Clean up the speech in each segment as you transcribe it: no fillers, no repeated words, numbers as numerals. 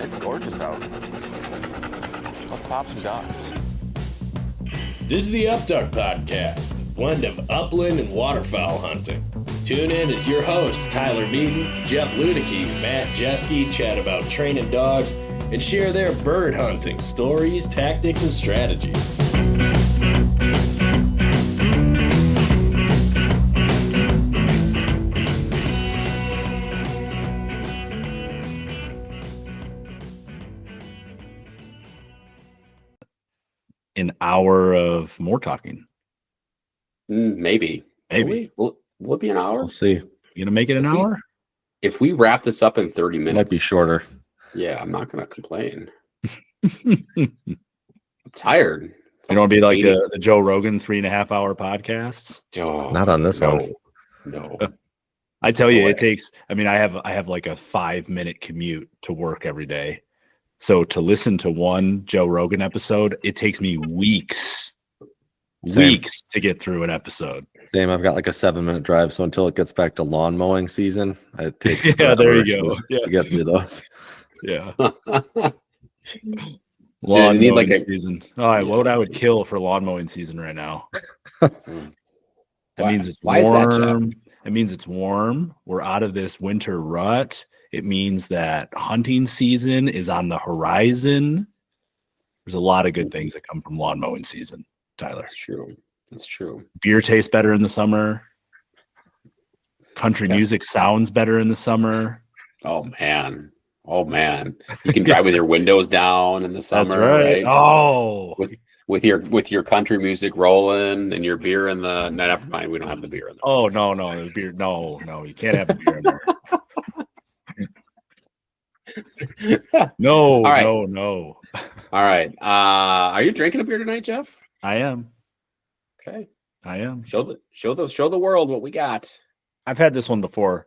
It's gorgeous out. Let's pop some ducks. This is the Upduck Podcast, a blend of upland and waterfowl hunting. Tune in as your hosts, Tyler Beaton, Jeff Ludicky, Matt Jeske, chat about training dogs and share their bird hunting stories, tactics, and strategies. An hour of more talking. Maybe. Will it be an hour? We'll see. You gonna make it an hour? If we wrap this up in 30 It minutes, might be shorter. Yeah, I'm not gonna complain. I'm tired. You don't want to be like the Joe Rogan 3.5 hour podcasts? Oh, Not on this one. No. I tell you, No it takes. I mean, I have like a 5-minute commute to work every day. So to listen to one Joe Rogan episode, it takes me weeks to get through an episode. Same. I've got like a 7-minute drive. So until it gets back to lawn mowing season, it takes Yeah, there you go. to get through those. Yeah. Dude, Lawn you need mowing like a season. All right, what would I would kill for lawn mowing season right now? That means it's Why is that, Jeff? warm. It means it's warm. We're out of this winter rut. It means that hunting season is on the horizon. There's a lot of good things that come from lawn mowing season, Tyler. That's true. That's true. Beer tastes better in the summer. Country music sounds better in the summer. Oh man. You can drive with your windows down in the summer. That's right. Oh, with your country music rolling and your beer in the. No, never mind. We don't have the beer in there. oh no, the beer. No, you can't have the beer in there. No, All right. no. All right. Are you drinking a beer tonight, Jeff? I am. Okay. I am. Show the world what we got. I've had this one before.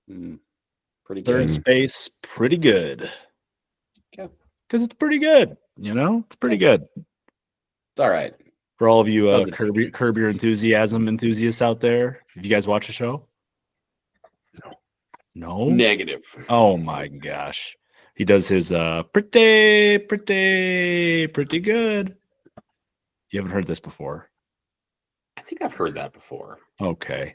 Pretty Third good. space, pretty good. Okay. Because it's pretty good. It's pretty good. It's all right. For all of you Doesn't- Curb Your Enthusiasm enthusiasts out there, have you guys watched the show? No? Negative. Oh my gosh. He does his pretty good. You haven't heard this before? I think I've heard that before. Okay.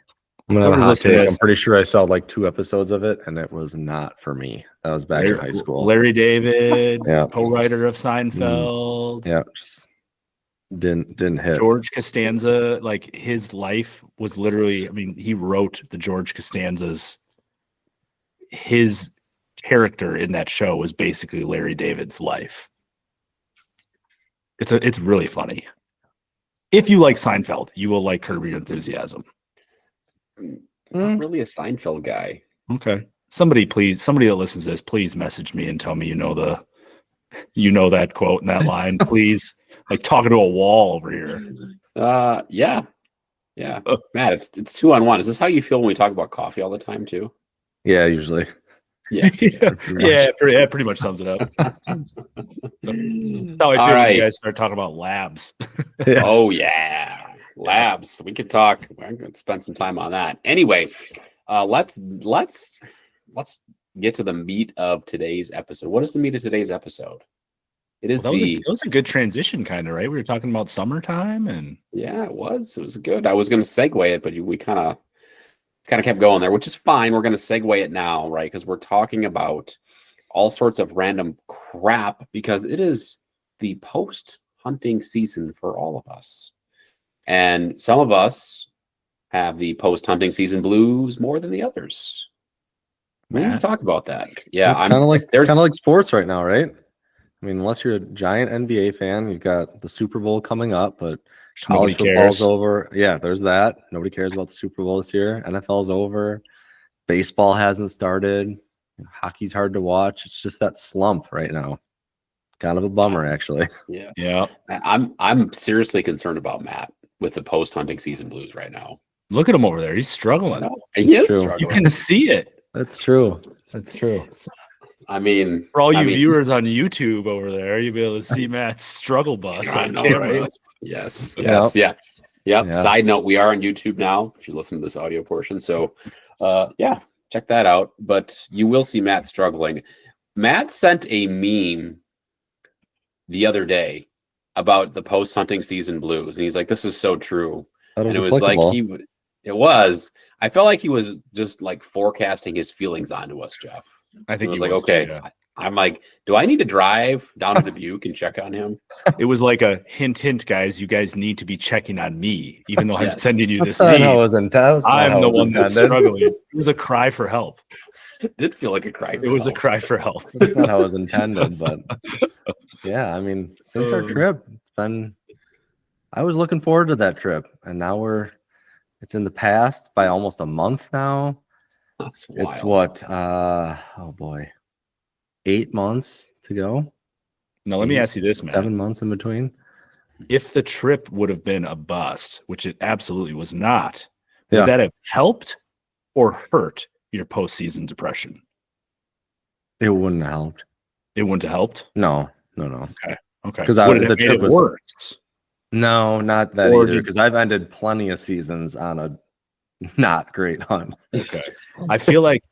I'm gonna have a Whoever's hot listening to take. this- I'm pretty sure I saw like 2 episodes of it, and it was not for me. That was back in high school. Larry David, Yeah. co-writer of Seinfeld. Yeah, just didn't hit. George Costanza, like his life was literally, I mean, he wrote the George Costanza's, his character in that show was basically Larry David's life. It's really funny. If you like Seinfeld, you will like Curb Your Enthusiasm. I'm not really a Seinfeld guy. Okay. Somebody that listens to this, please message me and tell me you know that quote and that line, please. Like talking to a wall over here. Yeah. Matt, it's 2-on-1. Is this how you feel when we talk about coffee all the time too? Yeah, usually. Yeah. Pretty much sums it up. That's how I feel All when right. you guys start talking about labs. Yeah. Oh yeah, labs. We could talk. I'm going to spend some time on that. Anyway, let's get to the meat of today's episode. What is the meat of today's episode? It is That was a good transition, kind of, right? We were talking about summertime, and yeah, it was good. I was going to segue it, but we kind of kept going there, which is fine. We're going to segue it now, right? Because we're talking about all sorts of random crap because it is the post-hunting season for all of us. And some of us have the post-hunting season blues more than the others. We need to talk about that. Yeah, It's kind of like sports right now, right? I mean, unless you're a giant NBA fan, you've got the Super Bowl coming up, but nobody college football's cares. over. Yeah, there's that. Nobody cares about the Super Bowl this year. NFL's over. Baseball hasn't started. Hockey's hard to watch. It's just that slump right now. Kind of a bummer, actually. Yeah. I'm seriously concerned about Matt with the post-hunting season blues right now. look at him over there. He's struggling. No, he is true. struggling. You can see it. That's true. That's true. I mean, For all you viewers on YouTube over there, you'll be able to see Matt's struggle bus I on know, camera. right? Yes. Yep. Yeah. Side note, we are on YouTube now, if you listen to this audio portion. So, check that out. But you will see Matt struggling. Matt sent a meme the other day about the post-hunting season blues, and he's like, "This is so true." That And was it was like applicable. it was. I felt like he was just like forecasting his feelings onto us, Jeff. I It think was he like, was, okay, yeah. I'm like, do I need to drive down to Dubuque and check on him? It was like a hint, guys. You guys need to be checking on me, even though I'm Yes. sending you That's this not how it meme. was intended. I'm the one that's struggling. It was a cry for help. It did feel like a cry. It was a cry for help. That's not how it was intended, but yeah, I mean, since our trip, I was looking forward to that trip, and now it's in the past by almost a month now. That's wild. It's what, oh boy, 8 months to go. Now, let me ask you this, man. 7 months in between. If the trip would have been a bust, which it absolutely was not, would Yeah. that have helped or hurt your postseason depression? It wouldn't have helped. It wouldn't have helped? No. Okay. 'Cause Would it the have made trip it was- worse? No, not that Or either. did- Because I've ended plenty of seasons on a not great hunt. Okay. I feel like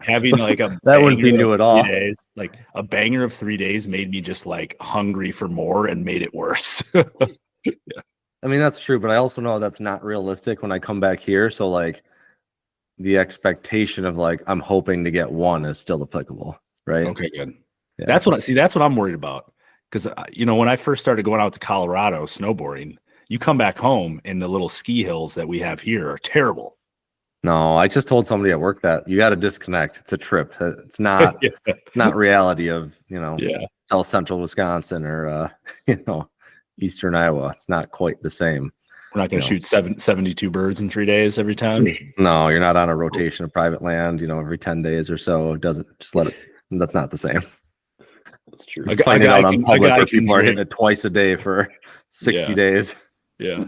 having like a That wouldn't be banger new of at all. 3 days, like a banger of 3 days made me just like hungry for more and made it worse. I mean, that's true, but I also know that's not realistic when I come back here. So like the expectation of like I'm hoping to get one is still applicable, right? Okay, good. Yeah. That's what I'm worried about. Because when I first started going out to Colorado snowboarding, you come back home and the little ski hills that we have here are terrible. No, I just told somebody at work that you got to disconnect. It's a trip. It's not. Yeah. It's not reality of Yeah. South Central Wisconsin or Eastern Iowa. It's not quite the same. We're not going to shoot 72 birds in 3 days every time. No, you're not on a rotation of private land. Every 10 days or so. It doesn't just let it. That's not the same. That's true. Finding out on public where can people are hitting dream. it twice a day for 60 Yeah. days. Yeah.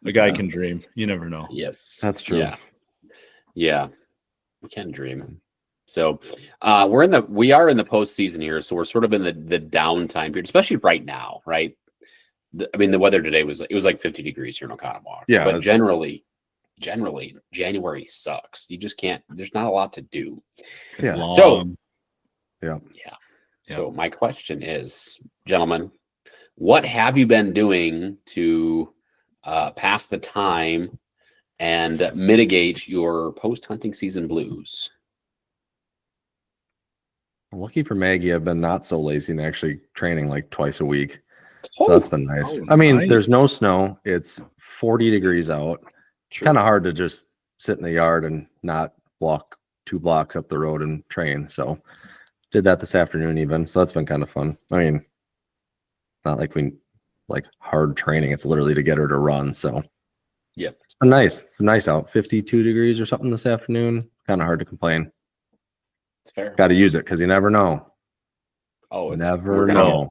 A guy can dream. You never know. Yes, That's true. Yeah, we can dream. So we are in the postseason here, so we're sort of in the downtime period, especially right now, right? The weather today was like 50 degrees here in Oconomowoc. Yeah, but generally January sucks. You just can't. There's not a lot to do. It's long. So Yeah. So my question is, gentlemen, what have you been doing to pass the time and mitigate your post-hunting season blues? Lucky for Maggie, I've been not so lazy and actually training like twice a week. Oh, So that's been nice. oh, I mean, nice. there's no snow. It's 40 degrees out. It's kind of hard to just sit in the yard and not walk 2 blocks up the road and train. So did that this afternoon even. So that's been kind of fun. I mean, not like hard training. It's literally to get her to run. So yeah, it's been nice. It's nice out. 52 degrees or something this afternoon. Kind of hard to complain. it's fair. Got to use it because you never know. Oh, Never know.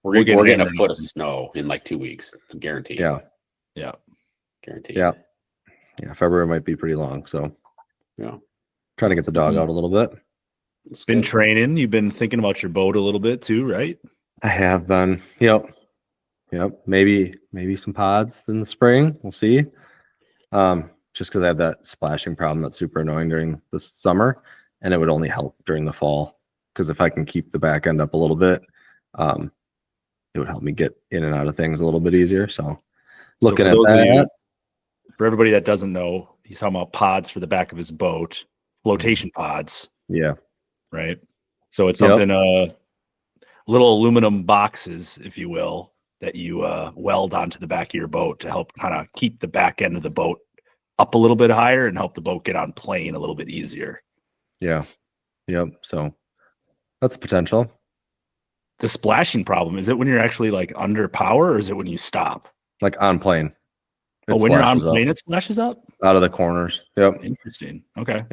We're getting getting a hammered foot on of snow in like 2 weeks, guaranteed. Yeah. Yeah. Guaranteed. Yeah. Yeah. February might be pretty long. So Yeah. trying to get the dog out a little bit. It's Been good. training. You've been thinking about your boat a little bit too, right? I have been. Yep. Maybe some pods in the spring. We'll see. Just because I have that splashing problem that's super annoying during the summer, and it would only help during the fall. Because if I can keep the back end up a little bit, it would help me get in and out of things a little bit easier. So looking at that. For everybody that doesn't know, he's talking about pods for the back of his boat, flotation pods, Yeah. right? So it's something, little aluminum boxes, if you will, that you weld onto the back of your boat to help kind of keep the back end of the boat up a little bit higher and help the boat get on plane a little bit easier. Yeah. Yep. So that's a potential. The splashing problem, is it when you're actually like under power or is it when you stop? Like on plane. It When you're on splashes up plane, it splashes up? out of the corners. Yep. Interesting. Okay.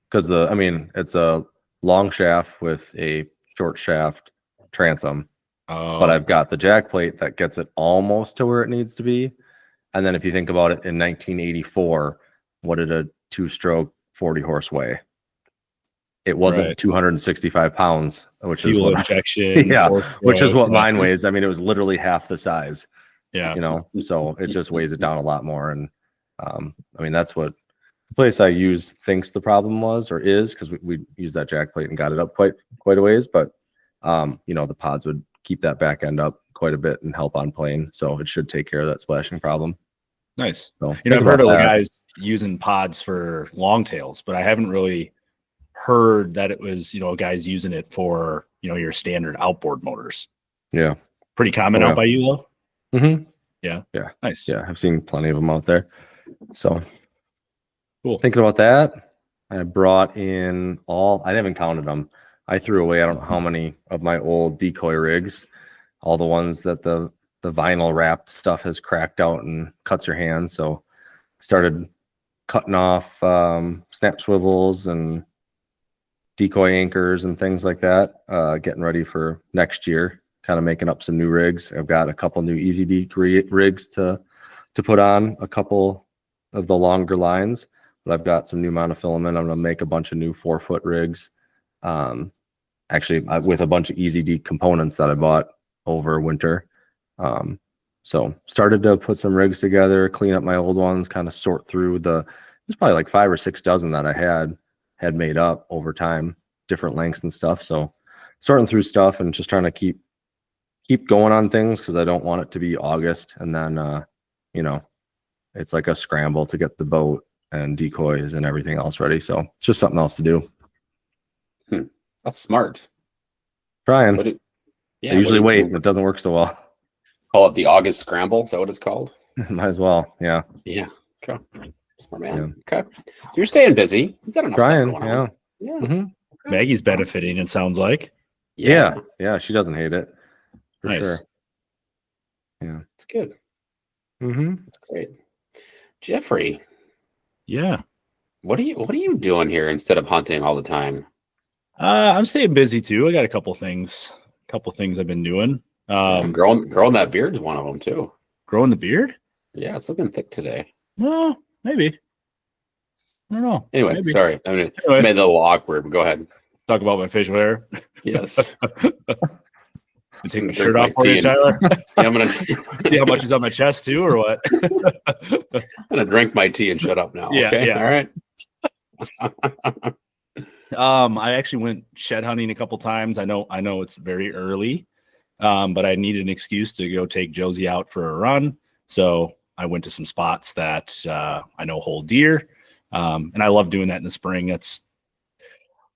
Because it's a long shaft with a short shaft transom, but I've got the jack plate that gets it almost to where it needs to be. And then if you think about it, in 1984, what did a 2-stroke 40 horse weigh? It wasn't Right. 265 pounds, which Fuel is what, injection. yeah, force which is stroke, what mine weighs. I mean, it was literally half the size. Yeah. So it just weighs it down a lot more. And I mean, that's what The place I use thinks the problem was or is because we used that jack plate and got it up quite a ways, but the pods would keep that back end up quite a bit and help on plane, so it should take care of that splashing problem. Nice. So I've heard of the guys using pods for longtails, but I haven't really heard that it was guys using it for your standard outboard motors. Yeah, pretty common out by you though. Mm-hmm. Yeah, nice. Yeah, I've seen plenty of them out there. So cool. Thinking about that, I brought in I haven't counted them. I threw away I don't know how many of my old decoy rigs, all the ones that the vinyl wrapped stuff has cracked out and cuts your hands. So started cutting off snap swivels and decoy anchors and things like that, getting ready for next year, kind of making up some new rigs. I've got a couple new Easy Deke rigs to put on, a couple of the longer lines, but I've got some new monofilament. I'm going to make a bunch of new 4-foot rigs. Actually, with a bunch of Easy Deke components that I bought over winter. So started to put some rigs together, clean up my old ones, kind of sort through there's probably like 5 or 6 dozen that I had made up over time, different lengths and stuff. So sorting through stuff and just trying to keep going on things because I don't want it to be August and then it's like a scramble to get the boat and decoys and everything else ready. So it's just something else to do. That's smart. Trying. I usually wait and it doesn't work so well. Call it the August scramble. Is that what it's called? Might as well. Yeah. Yeah. Okay. Smart man. Yeah. Okay. So you're staying busy. You got enough stuff going on. Yeah. Yeah. Mm-hmm. Okay. Maggie's benefiting, it sounds like. Yeah. She doesn't hate it. For nice. Sure. Yeah. It's good. Mm-hmm. That's great. Jeffrey. Yeah. What are you doing here instead of hunting all the time? I'm staying busy too. I got a couple things I've been doing. Growing that beard is one of them too. Growing the beard? Yeah, it's looking thick today. Well, maybe. I don't know. Anyway, maybe. Sorry. I mean, it made it a little awkward, but go ahead. Talk about my facial hair. Yes. You take my shirt off for you, Tyler? Yeah, I'm gonna see how much is on my chest too, or what? I'm gonna drink my tea and shut up now. Yeah, okay? yeah. All right. I actually went shed hunting a couple times. I know it's very early, but I needed an excuse to go take Josie out for a run. So I went to some spots that I know hold deer, and I love doing that in the spring. That's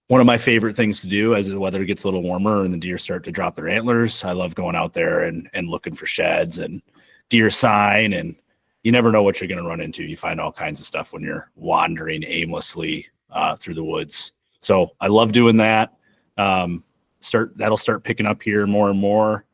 one of my favorite things to do as the weather gets a little warmer and the deer start to drop their antlers. I love going out there and looking for sheds and deer sign, and you never know what you're going to run into. You find all kinds of stuff when you're wandering aimlessly through the woods. So I love doing that. That'll start picking up here more and more.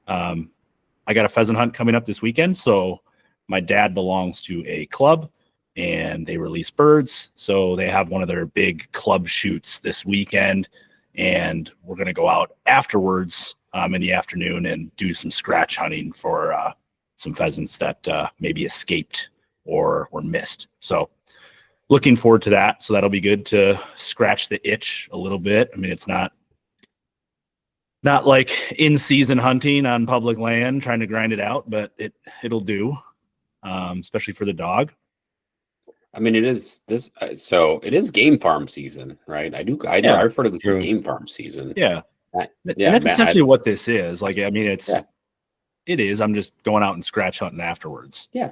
I got a pheasant hunt coming up this weekend. So my dad belongs to a club and they release birds. So they have one of their big club shoots this weekend, and we're going to go out afterwards in the afternoon and do some scratch hunting for some pheasants that maybe escaped or were missed. So looking forward to that. So that'll be good to scratch the itch a little bit. I mean, it's not like in-season hunting on public land, trying to grind it out, but it'll do, especially for the dog. I mean, it is this. So it is game farm season, right? I refer to this as game farm season. Yeah, and that's essentially what this is. Like, I mean, it is. I'm just going out and scratch hunting afterwards. Yeah.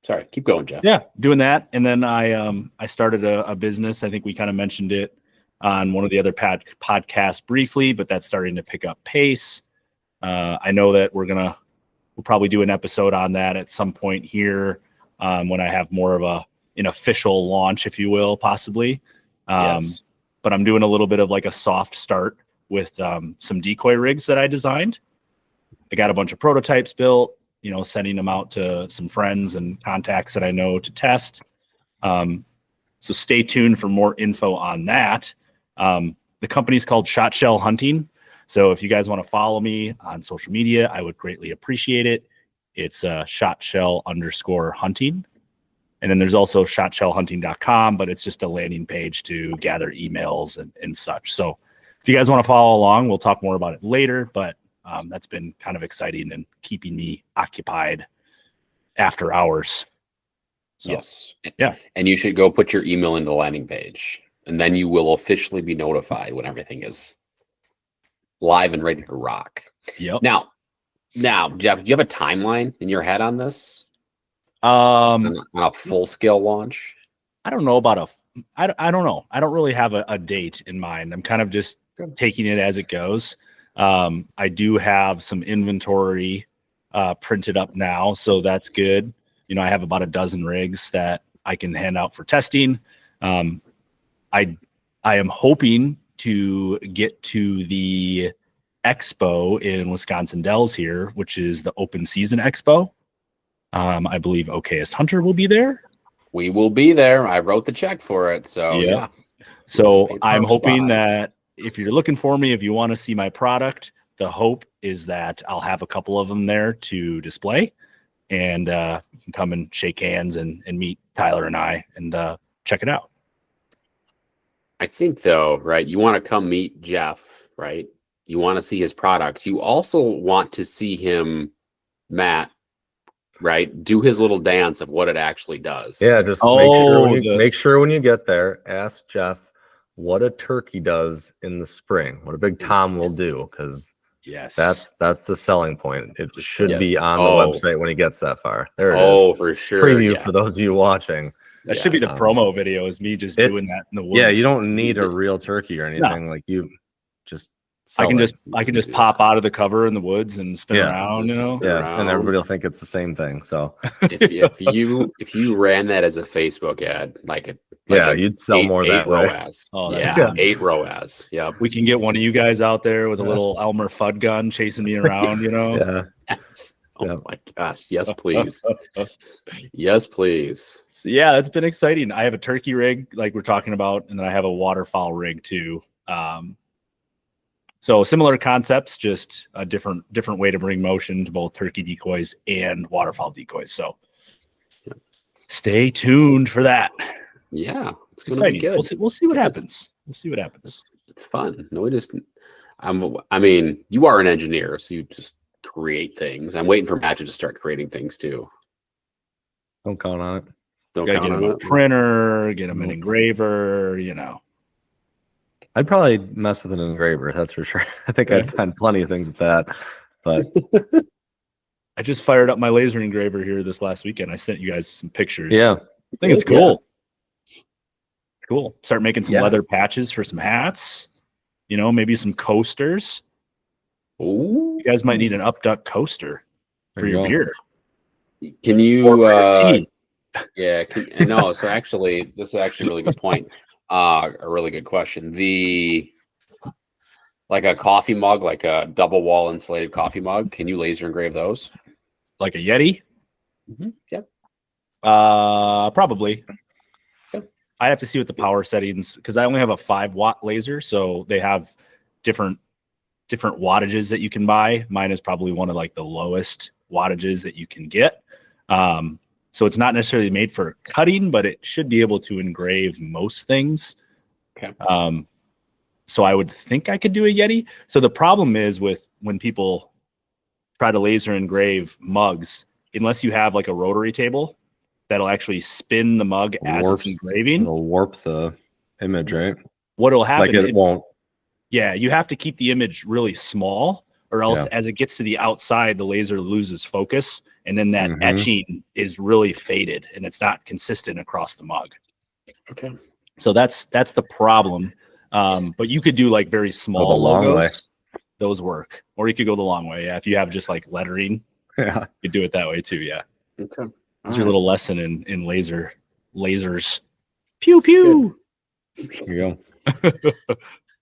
Sorry, keep going, Jeff. Yeah, doing that, and then I started a business. I think we kind of mentioned it on one of the other podcasts briefly, but that's starting to pick up pace. I know that we'll probably do an episode on that at some point here when I have more of an official launch, if you will, possibly. Yes. But I'm doing a little bit of like a soft start with some decoy rigs that I designed. I got a bunch of prototypes built, sending them out to some friends and contacts that I know to test. So stay tuned for more info on that. The company's called Shot Shell Hunting. So if you guys want to follow me on social media, I would greatly appreciate it. It's shotshell_hunting. And then there's also shotshellhunting.com, but it's just a landing page to gather emails and such. So if you guys want to follow along, we'll talk more about it later, but that's been kind of exciting and keeping me occupied after hours. So, yes. yeah. And you should go put your email into the landing page, and then you will officially be notified when everything is live and ready to rock. Yep. Now, Jeff, do you have a timeline in your head on this? Um, On a full scale launch? I don't know about I don't know. I don't really have a date in mind. I'm kind of just taking it as it goes. I do have some inventory printed up now, so that's good. You know, I have about a dozen rigs that I can hand out for testing. I am hoping to get to the expo in Wisconsin Dells here, which is the open season expo. I believe Okayest Hunter will be there. We will be there. I wrote the check for it. So yeah. So I'm hoping that if you're looking for me, if you want to see my product, the hope is that I'll have a couple of them there to display, and you can come and shake hands and meet Tyler and I and check it out. I think though, right? You want to come meet Jeff, right? You want to see his products. You also want to see him, Matt, right? Do his little dance of what it actually does. Yeah, just make sure when you get there, ask Jeff what a turkey does in the spring, what a big Tom will do, because that's the selling point. It should be on the website when he gets that far. There it is. Oh, for sure. Preview for those of you watching. That should be the promo video, is me just doing that in the woods. Yeah, you don't need a real turkey or anything. Like, you just I can just pop out of the cover in the woods and spin around, you know. And everybody will think it's the same thing. So if you ran that as a Facebook ad, you'd sell more that way. ROAS. Oh yeah, 8 ROAS. Yeah, we can get one of you guys out there with a little Elmer Fudd gun chasing me around, you know. Yes. Oh my gosh, yes please. Yes please. So yeah, it's been exciting. I have a turkey rig like we're talking about, and then I have a waterfowl rig too. So similar concepts, just a different way to bring motion to both turkey decoys and waterfowl decoys. So stay tuned for that. Yeah, it's exciting. Good. We'll see what happens. We'll see what happens. It's fun. No, it isn't. I mean, you are an engineer, so you just create things. I'm waiting for Matt to just start creating things too. Don't count on it. Don't count on it. Get him a printer, get him an engraver, you know. I'd probably mess with an engraver, that's for sure. I think I'd find plenty of things with that. But I just fired up my laser engraver here this last weekend. I sent you guys some pictures. Yeah. I think it's cool. Cool. Start making some leather patches for some hats. You know, maybe some coasters. Ooh. You guys might need an Upduck coaster for your beer. Can you no, so actually this is actually a really good point. A really good question. Like a coffee mug, like a double wall insulated coffee mug, can you laser engrave those? Like a Yeti? Mm-hmm. Yeah. Probably. Okay. I have to see what the power settings, because I only have a 5-watt laser, so they have different wattages that you can buy. Mine is probably one of like the lowest wattages that you can get. So it's not necessarily made for cutting, but it should be able to engrave most things. Okay. So I would think I could do a Yeti. So the problem is with when people try to laser engrave mugs, unless you have like a rotary table that'll actually spin the mug as it's engraving. It'll warp the image, right? What'll happen? Like it won't. Yeah, you have to keep the image really small, or else as it gets to the outside, the laser loses focus, and then that etching is really faded, and it's not consistent across the mug. Okay. So that's the problem. But you could do like very small logos. Those work. Or you could go the long way. Yeah, if you have just like lettering, you could do it that way too. Yeah. Okay. That's your little lesson in lasers. Pew pew. Here you go.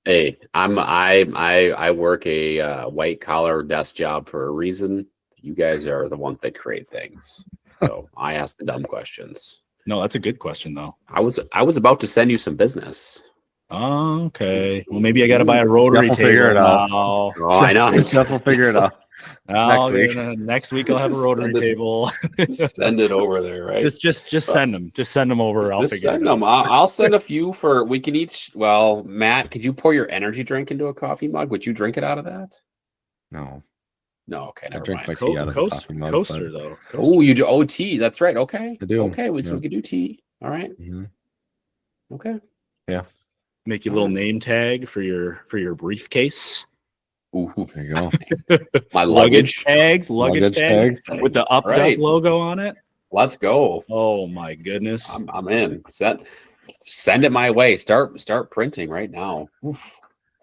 Hey, I work a white collar desk job for a reason. You guys are the ones that create things, so I ask the dumb questions. No, that's a good question though. I was about to send you some business. Oh, okay. Well, maybe I got to buy a rotary table. Figure it out. Oh, I know. Jeff will figure it out. Next week I'll have a rotary table. Send it over there, right? Just send them. Just send them over. I'll figure it out. I'll send a few for. We can each. Well, Matt, could you pour your energy drink into a coffee mug? Would you drink it out of that? No. No, okay, I never drink my mind. tea out of the coffee mug. Coaster though. Oh, you do tea. That's right. Okay. I do. Okay, so Yeah. we could do tea. All right. Mhm. Okay. Yeah. Make you a little name tag for your briefcase. Ooh, There you go. my luggage. Luggage tags tag. with the Up Duck Right. logo on it. Let's go. Oh my goodness. I'm in. Send it my way. Start printing right now. Oof.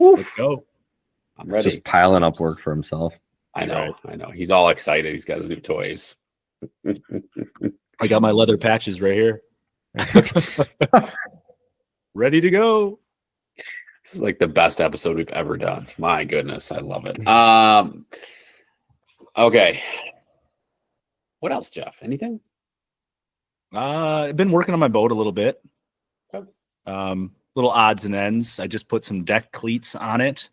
Let's go. I'm ready. Just piling up work for himself. I know. right. I know. He's all excited. He's got his new toys. I got my leather patches right here. Ready to go. This is like the best episode we've ever done. My goodness, I love it. Okay. What else, Jeff? Anything? I've been working on my boat a little bit. Okay. Little odds and ends. I just put some deck cleats on it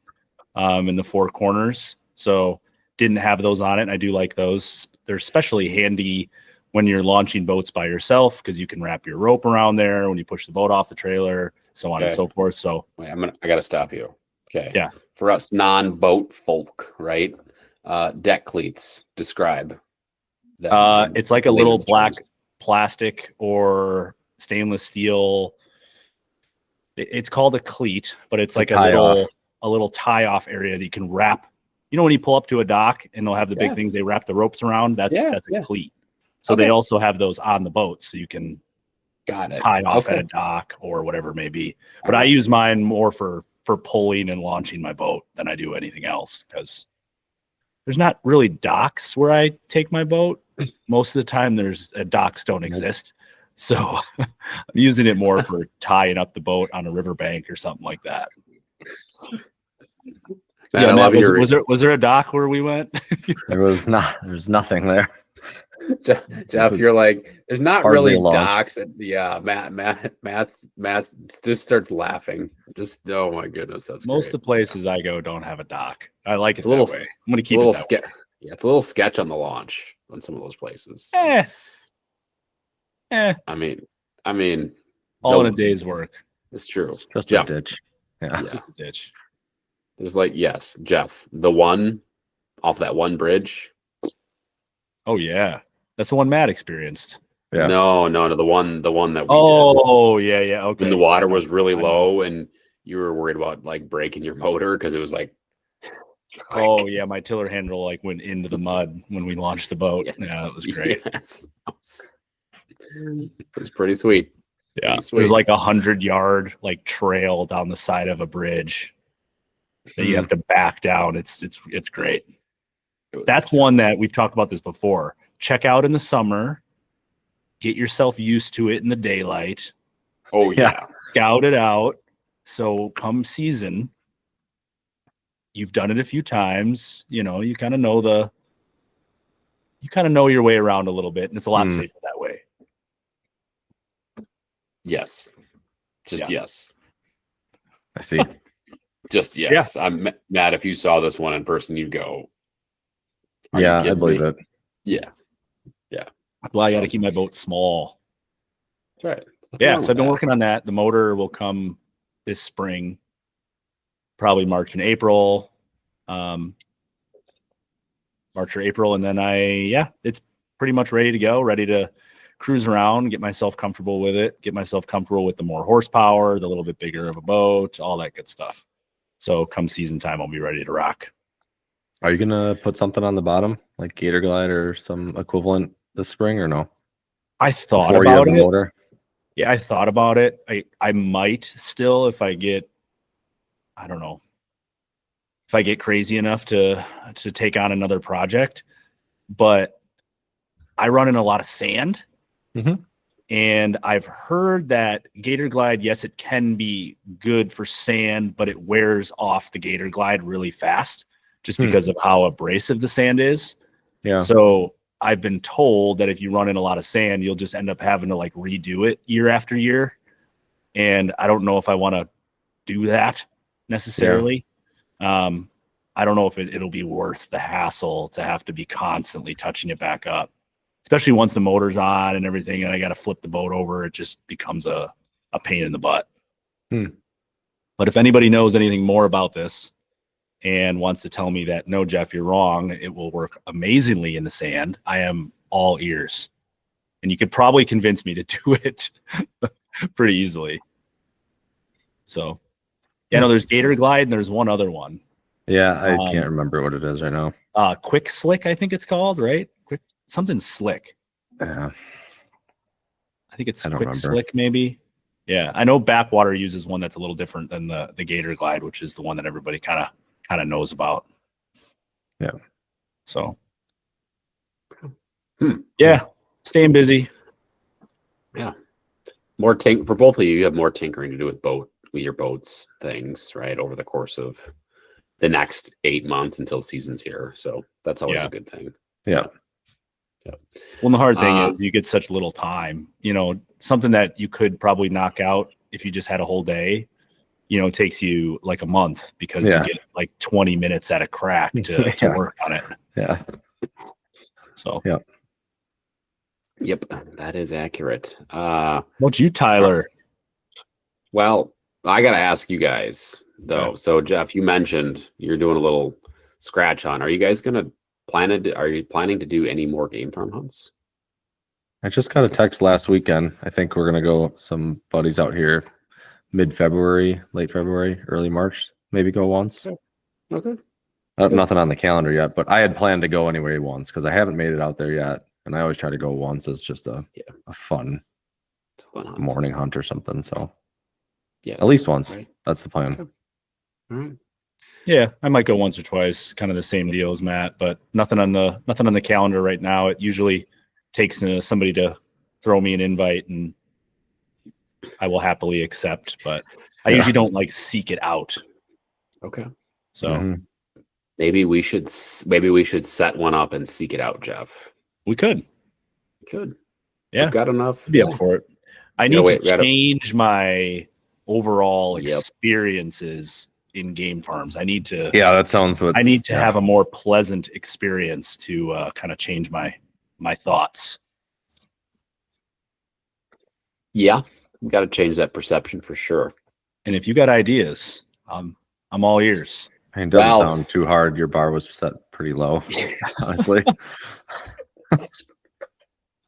in the four corners. So didn't have those on it. And I do like those. They're especially handy when you're launching boats by yourself because you can wrap your rope around there when you push the boat off the trailer, so on and so forth. So wait, I gotta stop you. Okay. Yeah. For us non-boat folk, right? Deck cleats. Describe that. it's like a little black plastic or stainless steel. It's called a cleat, but it's like a little tie-off area that you can wrap. You know when you pull up to a dock and they'll have the big things they wrap the ropes around? That's a cleat. So they also have those on the boat, so you can tie it off at a dock or whatever it may be. But I use mine more for pulling and launching my boat than I do anything else because there's not really docks where I take my boat. Most of the time, docks don't exist. So I'm using it more for tying up the boat on a riverbank or something like that. Man, Matt, was there a dock where we went? There's nothing there. Jeff, you're like, there's not really docks. Matt's just starts laughing. Just oh my goodness, that's most great. of the places I go don't have a dock. I like it a little that way. I'm gonna keep it that way. Yeah, it's a little sketch on the launch on some of those places. I mean, all in a day's work. It's true. It's just Jeff, a ditch. Yeah. It's just a ditch. There's Jeff, the one off that one bridge. Oh yeah, that's the one Matt experienced. Yeah. No, the one that we did. Oh yeah, okay. When the water was really low and you were worried about like breaking your motor because it was like. Oh yeah, my tiller handle like went into the mud when we launched the boat. Yes. Yeah, that was great. Yes. It was pretty sweet. Yeah, there's like 100-yard like trail down the side of a bridge that you have to back down. It's great. That's one that we've talked about this before. Check out in the summer. Get yourself used to it in the daylight. Oh yeah. Scout it out. So come season, you've done it a few times. You know, you kind of know your way around a little bit, and it's a lot safer that way. Yes. Yes. I see. Just yes. Yeah. I'm Matt. If you saw this one in person, you'd go. Yeah, I believe it. Yeah. That's why I got to keep my boat small. That's right. Yeah, so I've been working on that. The motor will come this spring, probably March and April. March or April, and then it's pretty much ready to go, ready to cruise around, get myself comfortable with it, get myself comfortable with the more horsepower, the little bit bigger of a boat, all that good stuff. So come season time, I'll be ready to rock. Are you gonna put something on the bottom, like Gator Glide or some equivalent this spring, or no? I thought Before about it. Motor? Yeah, I thought about it. I might still if I get, I don't know, if I get crazy enough to take on another project. But I run in a lot of sand. Mm-hmm. And I've heard that Gator Glide, yes, it can be good for sand, but it wears off the Gator Glide really fast just because of how abrasive the sand is. Yeah. So I've been told that if you run in a lot of sand, you'll just end up having to like redo it year after year. And I don't know if I want to do that necessarily. Yeah. I don't know if it'll be worth the hassle to have to be constantly touching it back up, especially once the motor's on and everything, and I got to flip the boat over. It just becomes a pain in the butt. But if anybody knows anything more about this and wants to tell me that, no, Jeff, you're wrong, it will work amazingly in the sand, I am all ears. And you could probably convince me to do it pretty easily. So, yeah, no, there's Gator Glide and there's one other one. Yeah, I can't remember what it is right now. Quick Slick, I think it's called, right? Something Slick. Yeah. I think it's I don't Quick remember. Slick, maybe. Yeah, I know Backwater uses one that's a little different than the Gator Glide, which is the one that everybody kind of knows about. Yeah. So, yeah, staying busy. Yeah. More for both of you. You have more tinkering to do with your boats things, right? Over the course of the next 8 months until season's here. So that's always a good thing. Yeah. Well, and the hard thing is you get such little time. Something that you could probably knock out if you just had a whole day, takes you like a month because you get like 20 minutes at a crack to work on it. Yeah. So, Yep, that is accurate. What's you, Tyler? Well, I got to ask you guys, though. Okay. So, Jeff, you mentioned you're doing a little scratch on. Are you guys going to are you planning to do any more game farm hunts? I just got a text last weekend. I think we're going to go, some buddies out here mid-February, late February, early March, maybe go once. Okay. Nothing on the calendar yet, but I had planned to go anyway once because I haven't made it out there yet. And I always try to go once as just a fun hunt. Morning hunt or something. So yes, at least once. Right. That's the plan. Okay. All right. Yeah, I might go once or twice, kind of the same deal as Matt, but nothing on the calendar right now. It usually takes somebody to throw me an invite, and I will happily accept. But I usually don't like seek it out. Okay. So maybe we should set one up and seek it out, Jeff. We could. Yeah, we've got enough. Be up for it. I need to change my overall experiences in game farms. I need to. Yeah, that sounds what. I need to have a more pleasant experience to kind of change my thoughts. Yeah, we got to change that perception for sure. And if you got ideas, I'm all ears. I mean, it doesn't sound too hard. Your bar was set pretty low, honestly.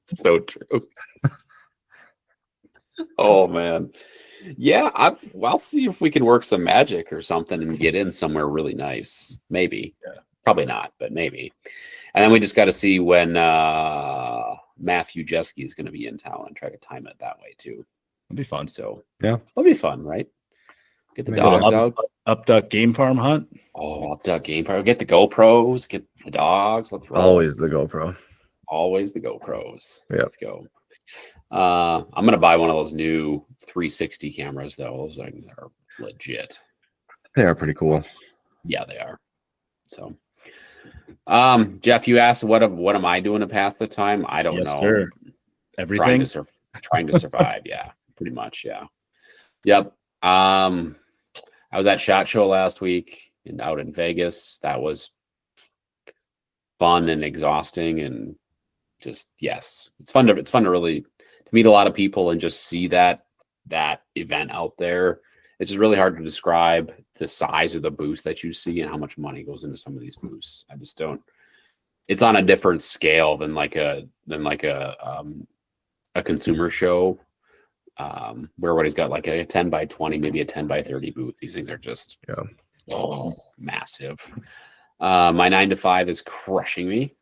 So true. Oh man. Yeah, I'll see if we can work some magic or something and get in somewhere really nice. Maybe. Yeah. Probably not, but maybe. And then we just got to see when Matthew Jeske is going to be in town and try to time it that way too. It'll be fun. So yeah, it'll be fun, right? Get the dogs out. Upduck game farm hunt. Oh, Upduck game farm. Get the GoPros. Get the dogs. Let's roll. Always the GoPro. Always the GoPros. Yeah. Let's go. I'm gonna buy one of those new 360 cameras though. Those things are legit. They are pretty cool. Yeah, they are. So, Jeff, you asked what am I doing to pass the time? I don't know. Sir. Everything. Trying to survive. Yeah, pretty much. Yeah. Yep. I was at SHOT Show last week out in Vegas. That was fun and exhausting, and just it's fun to really meet a lot of people and just see that event out there. It's just really hard to describe the size of the booths that you see and how much money goes into some of these booths. I just don't. It's on a different scale than like a consumer show, where everybody's got like a 10 by 20, maybe a 10 by 30 booth. These things are just massive. My 9 to 5 is crushing me,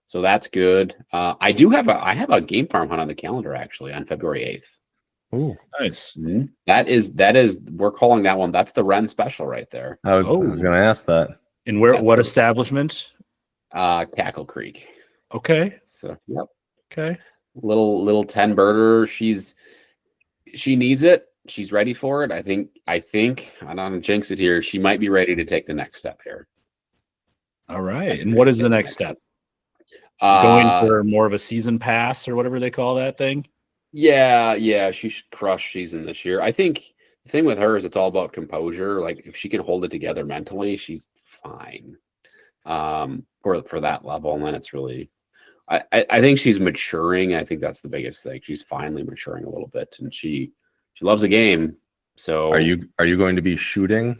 so that's good. I have a game farm hunt on the calendar actually on February 8th. Oh, nice. Mm-hmm. That is we're calling that one. That's the Ren special right there. I was going to ask that. And what establishment? Tackle Creek. Okay. So yep. Okay. Little 10 birder. She needs it. She's ready for it. I think I don't want to jinx it here. She might be ready to take the next step here. All right. And what is the next step? Going for more of a season pass or whatever they call that thing? Yeah. She should crush season this year. I think the thing with her is it's all about composure. Like if she can hold it together mentally, she's fine. For that level. And then it's really I think she's maturing. I think that's the biggest thing. She's finally maturing a little bit, and she loves the game. So are you going to be shooting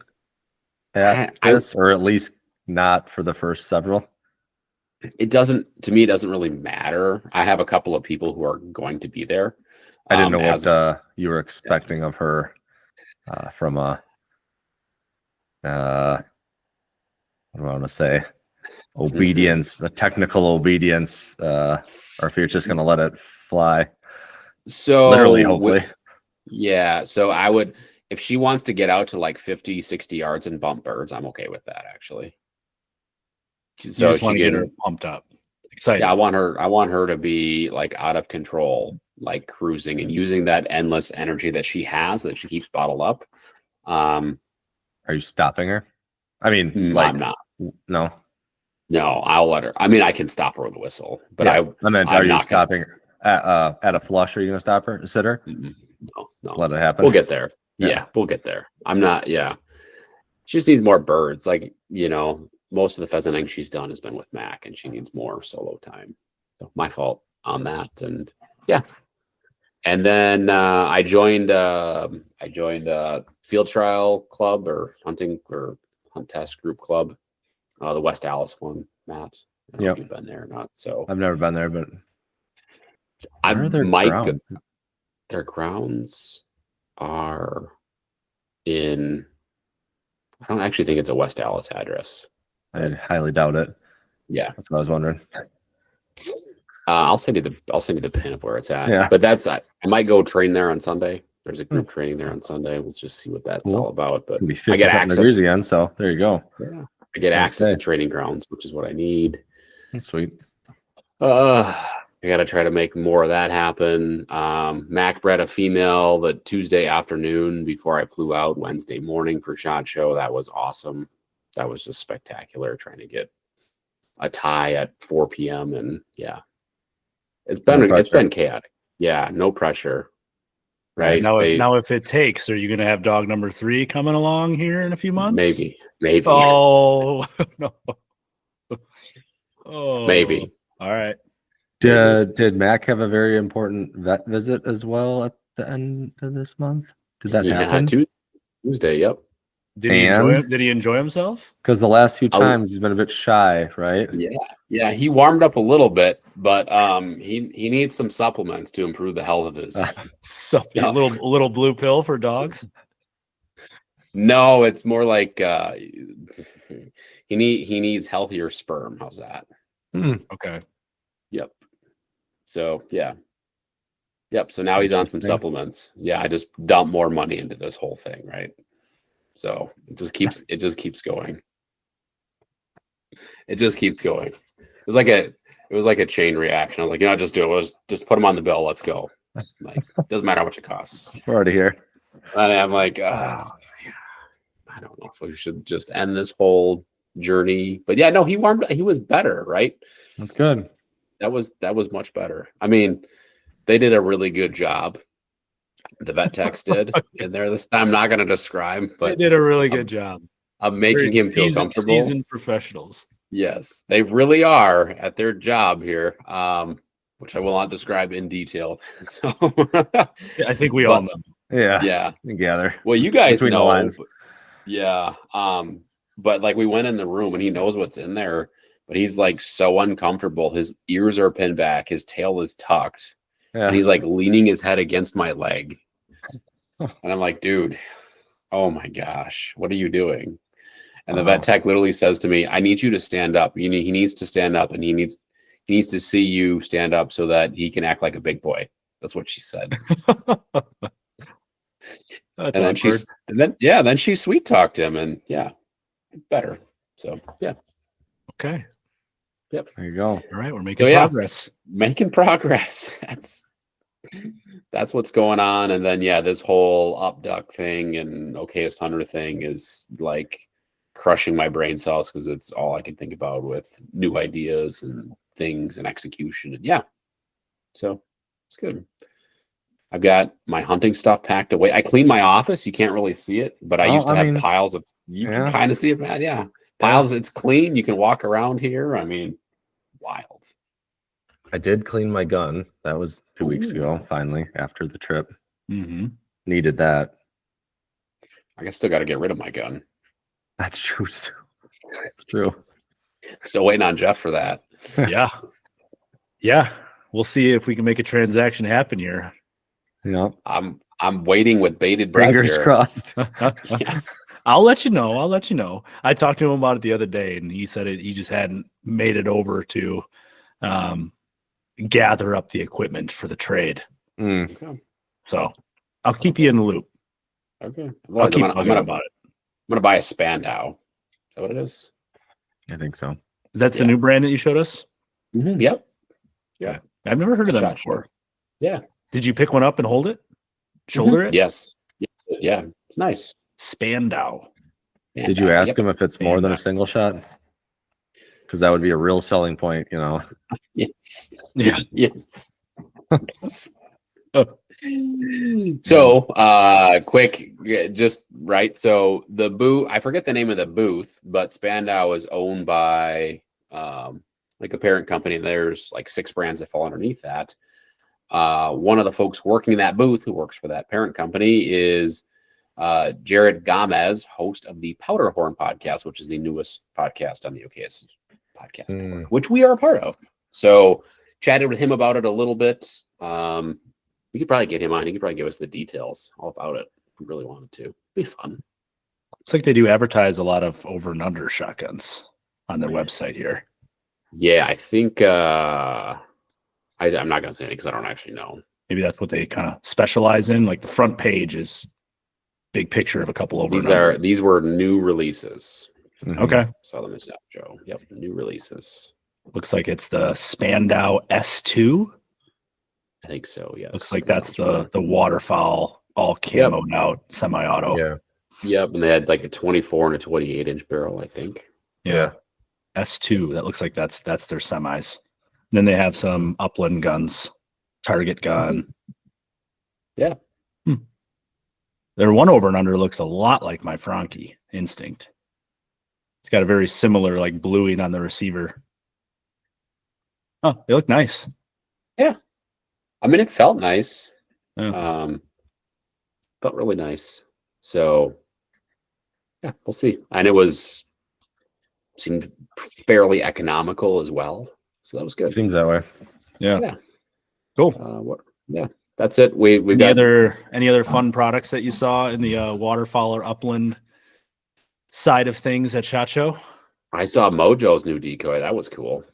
at this, or at least not for the first several? It doesn't, to me, it doesn't really matter. I have a couple of people who are going to be there. I didn't know what you were expecting of her from a, what do I want to say? Obedience, a technical obedience, or if you're just going to let it fly. So literally, hopefully. Yeah. So I would, if she wants to get out to like 50, 60 yards and bump birds, I'm okay with that, actually. So you just want to get her pumped up, excited. Yeah, I want her to be like out of control, like cruising and using that endless energy that she has, that she keeps bottled up. Are you stopping her? I mean, like, I'm not. No, I'll let her. I mean, I can stop her with a whistle, but yeah, I meant, are you stopping her at a flush? Are you gonna stop her, sit her? No. Just let it happen. We'll get there. Yeah, we'll get there. I'm not. Yeah, she just needs more birds. Like, most of the pheasanting she's done has been with Mac, and she needs more solo time. So my fault on that. And yeah, and then I joined a field trial club or hunting or hunt test group club, the West Allis one. Matt, I don't know if you've been there or not. So I've never been there, but I might go. Their grounds are in. I don't actually think it's a West Allis address. I highly doubt it. Yeah, that's what I was wondering. I'll send you the pin of where it's at. Yeah, but I might go train there on Sunday. There's a group training there on Sunday. We'll just see what that's all about. But I get access again, so there you go. Yeah, I get access to training grounds, which is what I need. That's sweet. I got to try to make more of that happen. Mac bred a female the Tuesday afternoon before I flew out Wednesday morning for SHOT Show. That was awesome. That was just spectacular, trying to get a tie at 4 p.m. And yeah, it's been chaotic. Yeah, no pressure. Right. Now if it takes, are you going to have dog number 3 coming along here in a few months? Maybe. Oh, no. Oh, maybe. All right. Did Mac have a very important vet visit as well at the end of this month? Did that happen? Tuesday, yep. Did he enjoy himself? Because the last few times he's been a bit shy, right? Yeah. He warmed up a little bit, but he needs some supplements to improve the health of his. A little blue pill for dogs. No, it's more like he needs healthier sperm. How's that? Okay. Yep. So yeah. Yep. So now he's on some supplements. Yeah, I just dump more money into this whole thing, right? So it just keeps going. It just keeps going. It was like a chain reaction. I was like, just do it. Let's just put him on the bill. Let's go. Like, doesn't matter how much it costs. We're already here. And I'm like, I don't know if we should just end this whole journey. But yeah, no, he was better, right? That's good. That was much better. I mean, they did a really good job. The vet techs did in there. This I'm not going to describe, but they did a really good job of making him feel comfortable. Seasoned professionals. Yes, they really are at their job here, which I will not describe in detail. So I think we all know. Yeah, together. Well, you guys Between know. The lines. Yeah. But like we went in the room and he knows what's in there, but he's like so uncomfortable. His ears are pinned back, his tail is tucked. Yeah. And he's like leaning his head against my leg. And I'm like, dude, oh my gosh, what are you doing? And the vet tech literally says to me, I need you to stand up. He needs to stand up, and he needs to see you stand up so that he can act like a big boy. That's what she said. Then she sweet talked him, and yeah, better. So yeah. Okay. Yep. There you go. All right, we're making progress. Making progress. That's what's going on. And then this whole upduck thing and okayest hunter thing is like crushing my brain cells because it's all I can think about with new ideas and things and execution. And so it's good. I've got my hunting stuff packed away. I cleaned my office. You can't really see it, but I used to have piles of. You can kind of see it, man. Yeah. Piles, it's clean. You can walk around here. I mean, wild. I did clean my gun. That was 2 weeks ago, finally, after the trip. Mm-hmm. Needed that. I still got to get rid of my gun. That's true. That's true. Still waiting on Jeff for that. Yeah. Yeah. We'll see if we can make a transaction happen here. Yeah. I'm waiting with bated breath Fingers here. crossed. Yes. I'll let you know. I talked to him about it the other day, and he said he just hadn't made it over to gather up the equipment for the trade. Okay. So I'll keep you in the loop. Okay. I'll keep I'm bugging gonna about it. I'm gonna buy a Spandau. Is that what it is? I think so. That's the Yeah. new brand that you showed us? Mm-hmm. Yep. I've never heard of them Shot before. Yeah. Did you pick one up and hold it? Shoulder it? Yes. Yeah. It's nice. Spandau. Did you ask Yep. him if it's more than a single shot? Because that would be a real selling point, you know. Yes. Yeah. Yes. Oh. So, quick, just right. So the booth, I forget the name of the booth, but Spandau is owned by like a parent company. There's like 6 brands that fall underneath that. One of the folks working that booth, who works for that parent company, is Jared Gomez, host of the Powderhorn podcast, which is the newest podcast on the OKS podcast network, which we are a part of. So chatted with him about it a little bit. We could probably get him on. He could probably give us the details all about it if we really wanted to. It'd be fun. Looks like they do advertise a lot of over and under shotguns on their website here. Yeah, I think I'm not going to say anything because I don't actually know. Maybe that's what they kind of specialize in. Like the front page is big picture of a couple over. These were new releases. Okay. Saw them as that, Joe. Yep, new releases. Looks like it's the Spandau S2. I think so. Yes. Looks like that's the waterfowl all camoed out semi-auto. Yeah. Yep, and they had like a 24 and a 28-inch barrel, I think. Yeah. S2. That looks like that's their semis. And then they have some upland guns, target gun. Yeah. Their one over and under looks a lot like my Franke Instinct. It's got a very similar like bluing on the receiver. Oh, they look nice. Yeah. I mean, it felt nice. Yeah. Felt really nice. So, yeah, we'll see. And seemed fairly economical as well. So that was good. Seems that way. Yeah. Cool. That's it. We got any other fun products that you saw in the waterfowl or upland side of things at SHOT Show? I saw Mojo's new decoy. That was cool.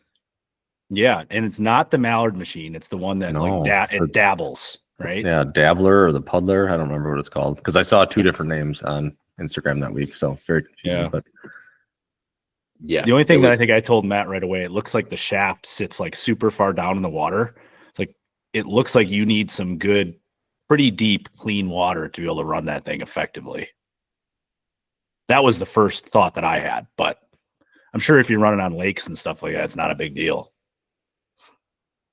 Yeah, and it's not the mallard machine. It's the one that it dabbles, right? Yeah, Dabbler or the Puddler. I don't remember what it's called because I saw 2 different names on Instagram that week. So very confusing. Yeah. But yeah. The only thing that I think I told Matt right away, it looks like the shaft sits like super far down in the water. It's like it looks like you need some good, pretty deep, clean water to be able to run that thing effectively. That was the first thought that I had, but I'm sure if you're running on lakes and stuff like that, it's not a big deal.